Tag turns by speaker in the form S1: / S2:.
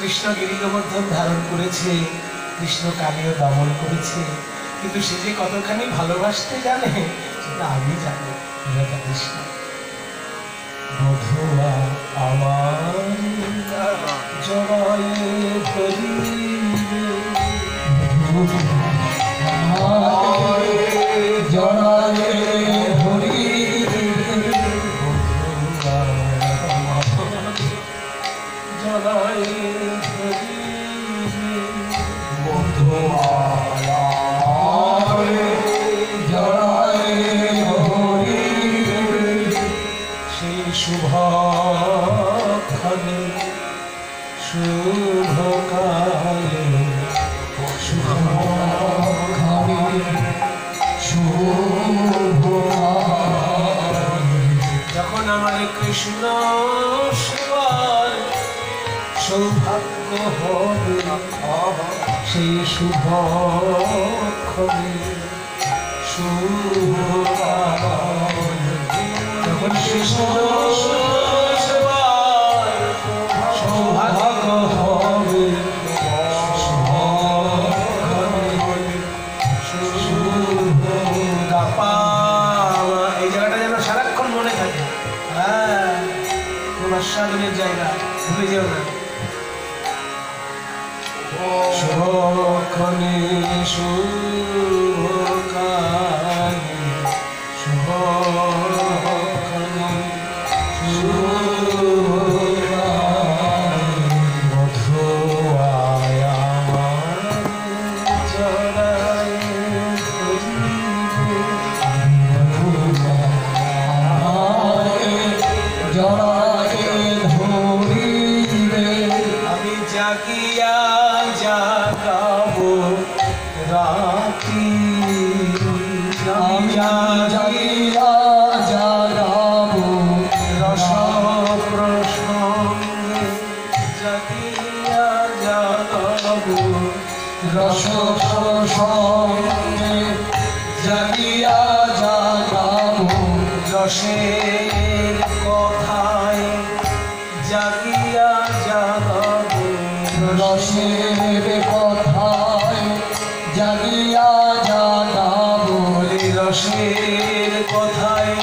S1: কৃষ্ণ গিরিগোবর্ধন ধারণ করেছে, কৃষ্ণ কালীয় দমন করেছে, কিন্তু সে যে কতখানি ভালোবাসতে জানে সেটা আমি জানি। রাধা কৃষ্ণ বধুয়া আমার জড়ায় ধরিবে,
S2: জড়ায়ে ধরিবে,
S1: জড়ায় ধরিবে,
S2: বধুয়া জড়ায়ে ধরিবে,
S1: সেই শুভক্ষণে শুভকালে
S2: শুভক্ষণে শুভকালে,
S1: যখন আমার কৃষ্ণ সেবার সৌভাগ্য হবে, সেই শুভক্ষণে শুভকালে, যখন কৃষ্ণ সেবার সৌভাগ্য হবে, এই জায়গাটা যেন সারাক্ষণ মনে থাকে। হ্যাঁ, তোমার সাধনের জায়গা, ভুলে যেও না। শুভক্ষণে শুভকালে শুভক্ষণে শুভকালে, মধুয়ায় আমার জড়ায় ধরিবে,
S2: জড়ায়ে ধরিবে,
S1: আমি জাগিয়া জাগাবো রাতি,
S2: আমি জাগিয়া জাগাবো
S1: রস প্রসঙ্গে জাগিয়া জাগাবো,
S2: রস প্রসঙ্গে জাগিয়া জাগাবো,
S1: রসের কথায় জাগিয়া জাগাবো,
S2: রসের কথায় জাগিয়া জাগাবো,
S1: রসের কথায়